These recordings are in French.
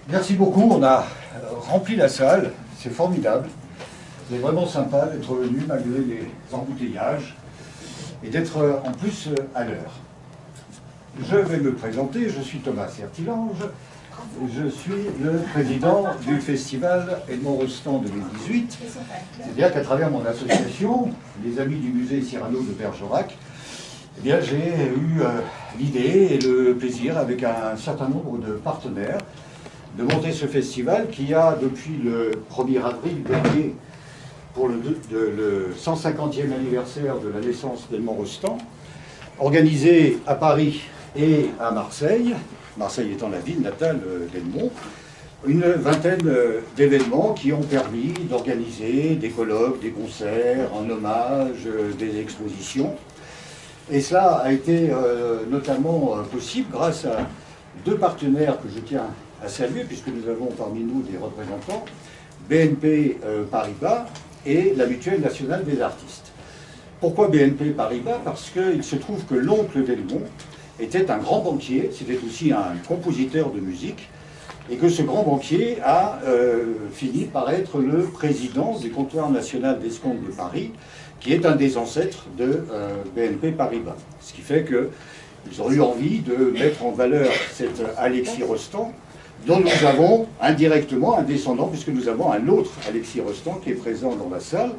Merci beaucoup, on a rempli la salle, c'est formidable. C'est vraiment sympa d'être venu malgré les embouteillages et d'être en plus à l'heure. Je vais me présenter, je suis Thomas Sertilange, je suis le président du festival Edmond Rostand 2018. C'est-à-dire qu'à travers mon association, les Amis du musée Cyrano de Bergerac, eh bien, j'ai eu l'idée et le plaisir, avec un certain nombre de partenaires, de monter ce festival qui a, depuis le 1er avril dernier, pour le 150e anniversaire de la naissance d'Edmond Rostand, organisé à Paris et à Marseille, Marseille étant la ville natale d'Edmond, une vingtaine d'événements qui ont permis d'organiser des colloques, des concerts, en hommage, des expositions. Et cela a été notamment possible grâce à deux partenaires que je tiens à saluer, puisque nous avons parmi nous des représentants, BNP Paribas et la Mutuelle nationale des artistes. Pourquoi BNP Paribas? Parce qu'il se trouve que l'oncle d'Edmond était un grand banquier, c'était aussi un compositeur de musique, et que ce grand banquier a fini par être le président du comptoir national d'escompte de Paris, qui est un des ancêtres de BNP Paribas. Ce qui fait qu'ils ont eu envie de mettre en valeur cet Alexis Rostand, dont nous avons indirectement un descendant, puisque nous avons un autre Alexis Rostand qui est présent dans la salle,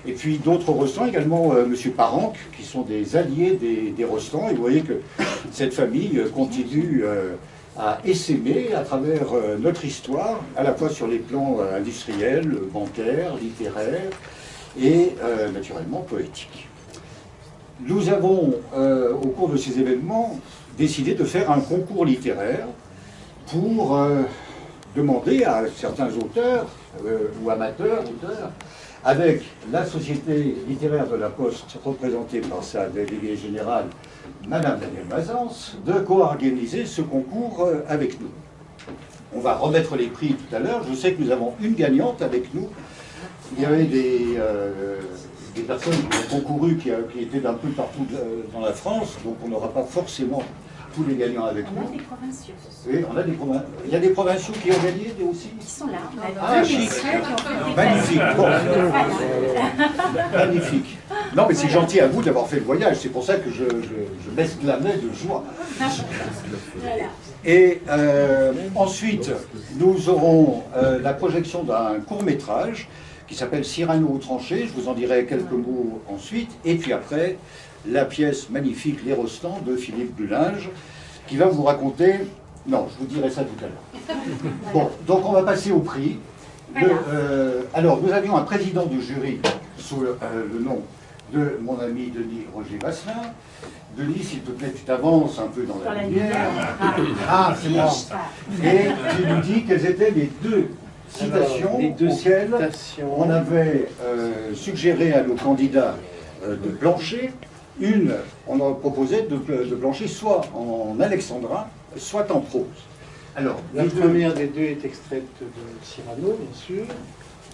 et puis d'autres Rostand, également M. Paranque, qui sont des alliés des Rostand, et vous voyez que cette famille continue à essaimer à travers notre histoire, à la fois sur les plans industriels, bancaires, littéraires, et naturellement poétiques. Nous avons, au cours de ces événements, décidé de faire un concours littéraire pour demander à certains auteurs ou amateurs, auteurs, avec la Société littéraire de la Poste, représentée par sa déléguée générale, Madame Danielle Mazance, de co-organiser ce concours avec nous. On va remettre les prix tout à l'heure. Je sais que nous avons une gagnante avec nous. Il y avait des personnes qui ont concouru, qui étaient d'un peu partout dans la France, donc on n'aura pas forcément tous les gagnants avec nous. On a des provinciaux. Oui, on a des provinciaux. Il y a des provinciaux qui ont gagné aussi. Qui sont là. Ah, chic. Magnifique. Bon. Magnifique. Non, mais c'est gentil à vous d'avoir fait le voyage. C'est pour ça que je m'exclamais de joie. Et ensuite, nous aurons la projection d'un court-métrage qui s'appelle Cyrano aux tranchées. Je vous en dirai quelques mots ensuite. Et puis après, la pièce magnifique Les Rostand de Philippe Bulinge, qui va vous raconter... Non, je vous dirai ça tout à l'heure. Bon, donc on va passer au prix. Alors, nous avions un président du jury sous le nom de mon ami Denis Roger Vasselin. Denis, s'il te plaît, tu t'avances un peu dans la lumière. Ah, c'est moi. Et tu nous dis quelles étaient les deux citations auxquelles on avait suggéré à nos candidats de plancher. Une, on a proposé de plancher soit en alexandrin, soit en prose. Alors, la première des deux est extraite de Cyrano, bien sûr.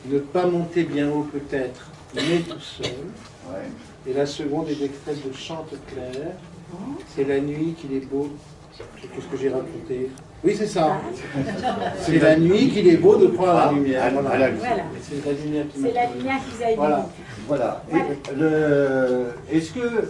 Ne pas monter bien haut peut-être, mais tout seul. Ouais. Et la seconde est extraite de Chanteclair. C'est la nuit qu'il est beau. Qu'est-ce que j'ai raconté? Oui, c'est ça. C'est la nuit qu'il est beau de prendre la lumière. Voilà. C'est la lumière qui vous a aidé. Voilà. Est-ce que,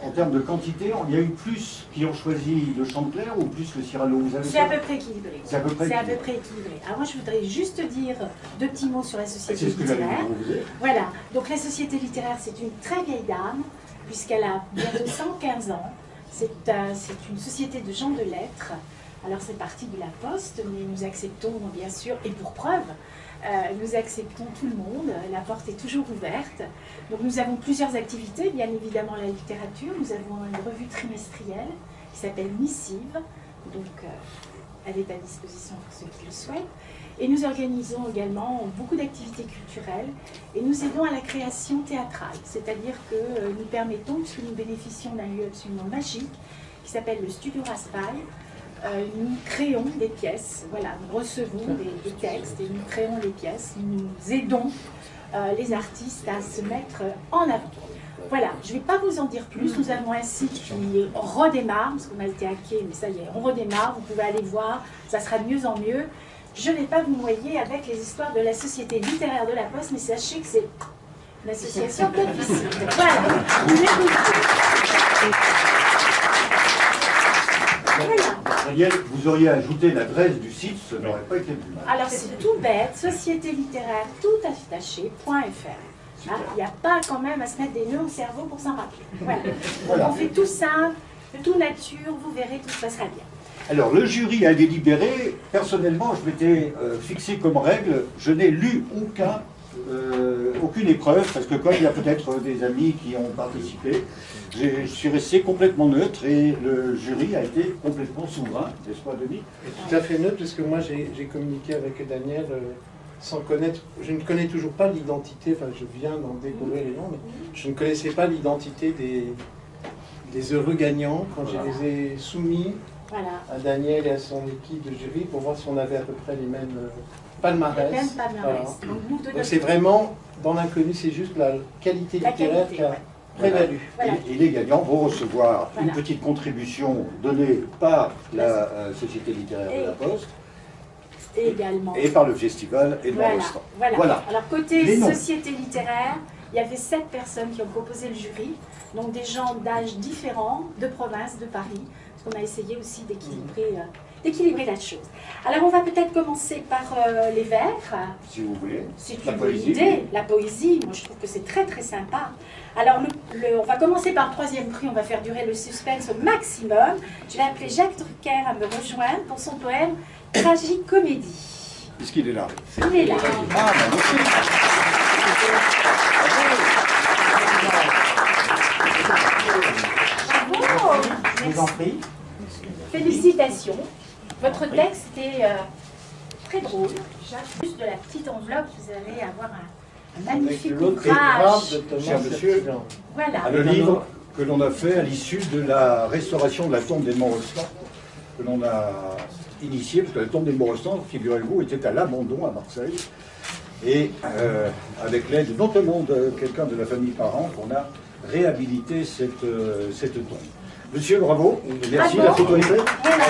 en termes de quantité, il y a eu plus qui ont choisi le Chanteclair ou plus le Cyrano? C'est à peu près équilibré. C'est à peu près équilibré. Alors moi, je voudrais juste dire deux petits mots sur la société C'est ce que j'allais littéraire. vous dire. Voilà. Donc la société littéraire, c'est une très vieille dame, puisqu'elle a bientôt 115 ans. C'est une société de gens de lettres. Alors c'est parti de la Poste, mais nous acceptons bien sûr, et pour preuve, nous acceptons tout le monde, la porte est toujours ouverte. Donc nous avons plusieurs activités, bien évidemment la littérature, nous avons une revue trimestrielle qui s'appelle Missive, donc elle est à disposition pour ceux qui le souhaitent. Et nous organisons également beaucoup d'activités culturelles et nous aidons à la création théâtrale, c'est-à-dire que nous permettons, puisque nous bénéficions d'un lieu absolument magique qui s'appelle le Studio Raspail, nous créons des pièces, voilà, nous recevons des textes et nous créons les pièces, nous aidons les artistes à se mettre en avant. voilà, je ne vais pas vous en dire plus. Nous avons un site qui redémarre, parce qu'on a été hacké, mais ça y est, on redémarre. Vous pouvez aller voir, ça sera de mieux en mieux. Je ne vais pas vous noyer avec les histoires de la Société littéraire de la Poste, mais sachez que c'est une association difficile. Voilà. Voilà. Daniel, vous auriez ajouté l'adresse du site, ça n'aurait pas été plus mal. Alors c'est tout bête, société littéraire tout attaché.fr. Il n'y a pas quand même à se mettre des nœuds au cerveau pour s'en rappeler. Voilà. Voilà. On fait tout simple, tout nature, vous verrez, tout se passera bien. Alors, le jury a délibéré. Personnellement, je m'étais fixé comme règle, je n'ai lu aucune épreuve, parce que comme il y a peut-être des amis qui ont participé, je suis resté complètement neutre et le jury a été complètement souverain, n'est-ce pas, Denis? Et tout à fait neutre, parce que moi j'ai communiqué avec Daniel sans connaître, je ne connais toujours pas l'identité, enfin je viens d'en découvrir les noms, mais je ne connaissais pas l'identité des heureux gagnants quand je les ai soumis à Daniel et à son équipe de jury pour voir si on avait à peu près les mêmes palmarès. Les mêmes palmarès. Voilà. Donc c'est vraiment, dans l'inconnu, c'est juste la qualité littéraire qui a prévalu. Voilà. Et les gagnants vont recevoir une petite contribution donnée par la Société littéraire de la Poste. Également. Et par le festival et le restaurant. Voilà. Alors côté société littéraire, il y avait 7 personnes qui ont proposé le jury, donc des gens d'âge différents, de province, de Paris, parce qu'on a essayé aussi d'équilibrer la chose. Alors on va peut-être commencer par les vers. Si vous voulez. C'est une bonne idée, la poésie, moi je trouve que c'est très très sympa. Alors on va commencer par le 3e prix, on va faire durer le suspense au maximum. Je vais appeler Jacques Drucker à me rejoindre pour son poème Tragicomédie. Est-ce qu'il est là? Il est là. Ah, Bravo. Je vous en prie. Félicitations. Votre texte est très drôle. Juste de la petite enveloppe, vous allez avoir un magnifique ouvrage. Cher monsieur, Voilà. le livre que l'on a fait à l'issue de la restauration de la tombe des Morts-Restants, que l'on a initié, parce que la tombe des Morts-Restants, figurez-vous, était à l'abandon à Marseille. Et avec l'aide notamment de quelqu'un de la famille Parent, qu'on a réhabilité cette tombe. Monsieur, bravo. Merci, la photo est faite. Voilà.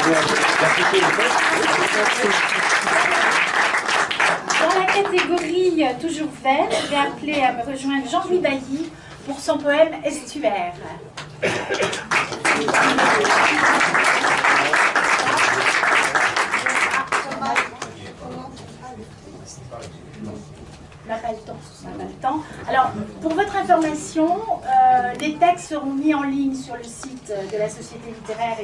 Dans la catégorie toujours vert, je vais appeler à me rejoindre Jean-Louis Bailly pour son poème Estuaire. On n'a pas le temps. Alors, pour votre information, les textes seront mis en ligne sur le site de la Société littéraire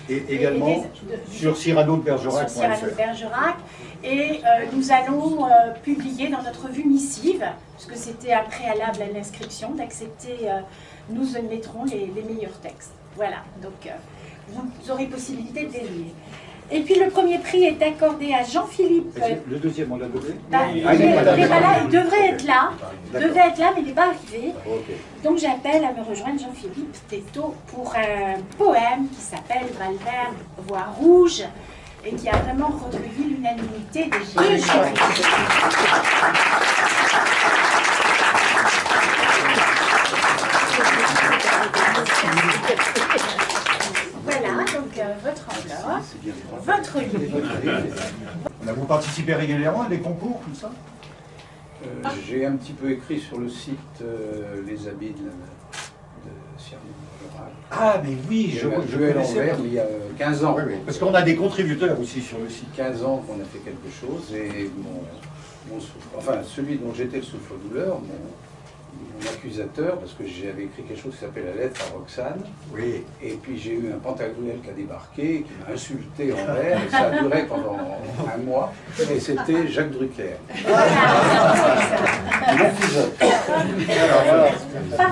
et également sur Cyrano-de-Bergerac. Sur Cyrano-de-Bergerac. Et nous allons publier dans notre revue missive, puisque c'était un préalable à l'inscription, d'accepter, nous mettrons les meilleurs textes. Voilà, donc vous aurez possibilité de les lire. Et puis le premier prix est accordé à Jean-Philippe. Le deuxième, on l'a donné? Il devrait être là, mais il n'est pas arrivé. Okay. Donc j'appelle à me rejoindre Jean-Philippe Této pour un poème qui s'appelle Valvert, voix rouge, et qui a vraiment recueilli l'unanimité des 2 jurys. Voilà, donc votre enveloppe, votre livre. Vous participez régulièrement à des concours comme ça? J'ai un petit peu écrit sur le site Les habits de Cyrano-de-Bergerac. Ah, mais oui, je l'envers il y a 15 ans. Oui, parce qu'on a des contributeurs aussi sur le site. 15 ans qu'on a fait quelque chose et celui dont j'étais le souffre-douleur, mon accusateur, parce que j'avais écrit quelque chose qui s'appelle La lettre à Roxane. Oui. Et puis j'ai eu un Pantagruel qui a débarqué, qui m'a insulté en l'air, et ça a duré pendant un mois. Et c'était Jacques Drucker. Mon cousin.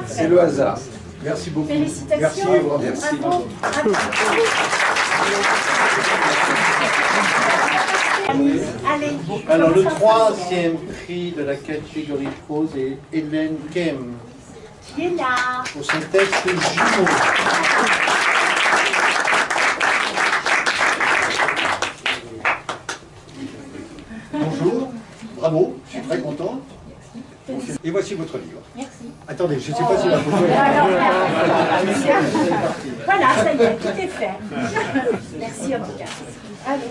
C'est le hasard. Merci beaucoup. Félicitations. Merci. Bravo. Allez. Alors le 3e prix de la catégorie prose est Hélène Kem Qui est là. pour son texte Jumeaux. Bonjour, bravo, je suis très content. Et voici votre livre. Merci. Attendez, je ne sais pas si la photo est... Voilà, ça y est, tout est fait. Merci en tout cas. Allez.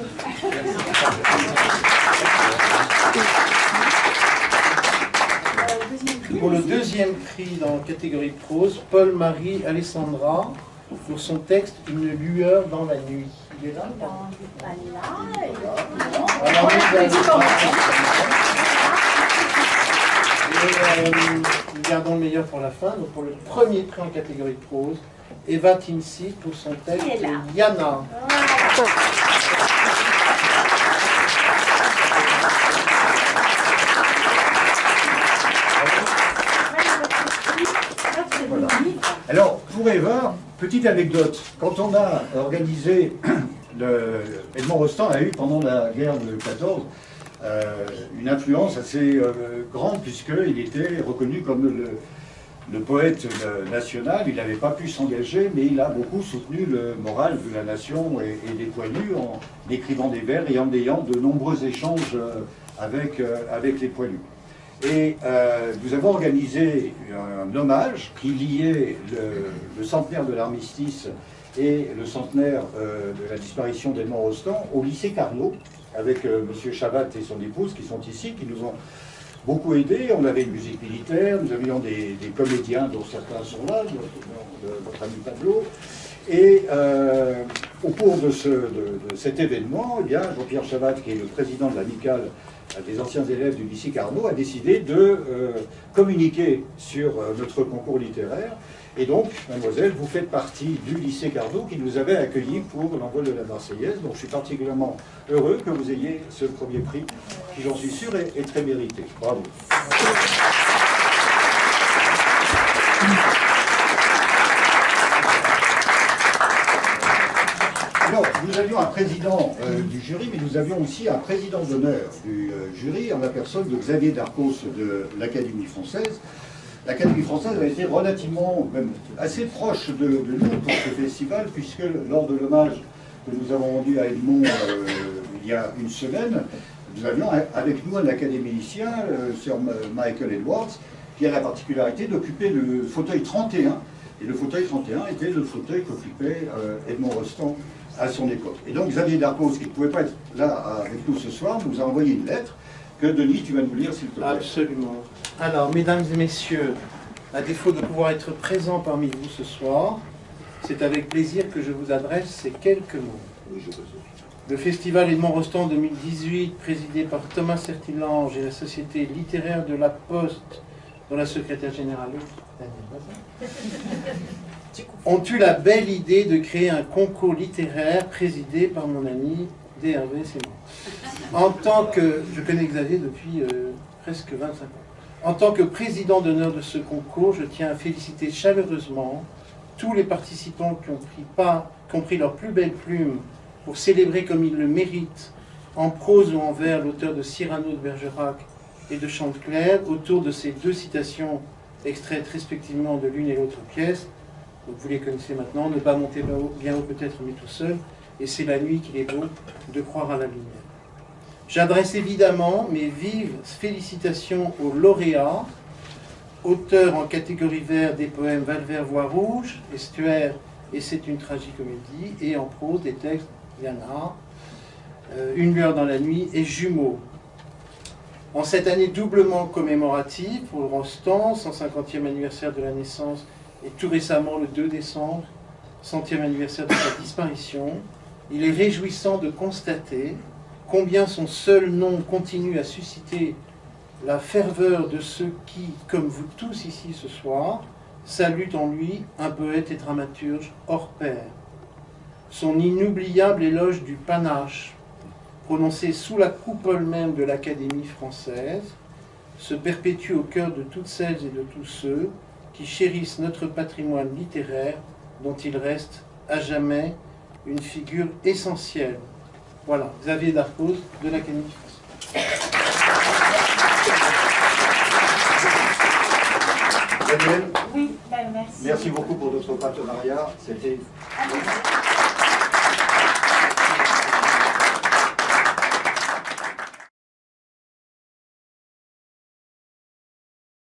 Pour le deuxième prix dans la catégorie prose, Paul-Marie Alessandra, pour son texte Une lueur dans la nuit. Il est là? Nous gardons le meilleur pour la fin. Donc pour le premier prix en catégorie prose, Eva Tinsi pour son texte Yana. Voilà. Alors, pour Eva, petite anecdote. Quand on a organisé, Edmond Rostand a eu pendant la guerre de 14 une influence assez grande puisqu'il était reconnu comme le poète national. Il n'avait pas pu s'engager, mais il a beaucoup soutenu le moral de la nation et des poilus en écrivant des vers et en ayant de nombreux échanges avec les poilus. Et nous avons organisé un hommage qui liait le centenaire de l'armistice et le centenaire de la disparition d'Edmond Rostand au lycée Carnot, avec M. Chavat et son épouse qui sont ici, qui nous ont beaucoup aidés. On avait une musique militaire, nous avions des comédiens dont certains sont là, notre ami Pablo. Et au cours de cet événement, eh bien, Jean-Pierre Chavat, qui est le président de l'amicale des anciens élèves du lycée Carnot, a décidé de communiquer sur notre concours littéraire. Et donc, mademoiselle, vous faites partie du lycée Carnot qui nous avait accueillis pour l'envol de la Marseillaise. Donc je suis particulièrement heureux que vous ayez ce premier prix, qui j'en suis sûr est très mérité. Bravo. Alors, nous avions un président du jury, mais nous avions aussi un président d'honneur du jury, en la personne de Xavier Darcos de l'Académie française. L'Académie française a été relativement, même assez proche de nous pour ce festival, puisque lors de l'hommage que nous avons rendu à Edmond il y a une semaine, nous avions avec nous un académicien, Sir Michael Edwards, qui a la particularité d'occuper le fauteuil 31, et le fauteuil 31 était le fauteuil qu'occupait Edmond Rostand à son époque. Et donc Xavier Darcos, qui ne pouvait pas être là avec nous ce soir, nous a envoyé une lettre que Denis, tu vas nous lire s'il te plaît. Absolument. Alors, mesdames et messieurs, à défaut de pouvoir être présent parmi vous ce soir, c'est avec plaisir que je vous adresse ces quelques mots. Oui, je peux. Le festival Edmond Rostand 2018, présidé par Thomas Sertilange et la Société littéraire de la Poste, dont la secrétaire générale est Daniel Bazin, ont eu la belle idée de créer un concours littéraire présidé par mon ami D.Hervé, c'est moi. En tant que, je connais Xavier depuis presque 25 ans. En tant que président d'honneur de ce concours, je tiens à féliciter chaleureusement tous les participants qui ont pris leur plus belle plume pour célébrer comme ils le méritent, en prose ou en vers, l'auteur de Cyrano de Bergerac et de Chantecler, autour de ces deux citations extraites respectivement de l'une et l'autre pièce. Donc vous les connaissez maintenant, ne pas monter bien haut peut-être, mais tout seul, et c'est la nuit qu'il est beau de croire à la lumière. J'adresse évidemment mes vives félicitations aux lauréats, auteurs en catégorie vers des poèmes Valvert Voix Rouge, Estuaire et C'est une tragicomédie, et en prose des textes Yana, Une lueur dans la nuit et Jumeaux. En cette année doublement commémorative pour Rostand, 150e anniversaire de la naissance et tout récemment le 2 décembre, 100e anniversaire de sa disparition, il est réjouissant de constater combien son seul nom continue à susciter la ferveur de ceux qui, comme vous tous ici ce soir, saluent en lui un poète et dramaturge hors pair. Son inoubliable éloge du panache, prononcé sous la coupole même de l'Académie française, se perpétue au cœur de toutes celles et de tous ceux qui chérissent notre patrimoine littéraire dont il reste à jamais une figure essentielle. Voilà, Xavier Darcos de l'Académie française. Daniel, Oui, ben merci. merci beaucoup pour notre partenariat. C'était...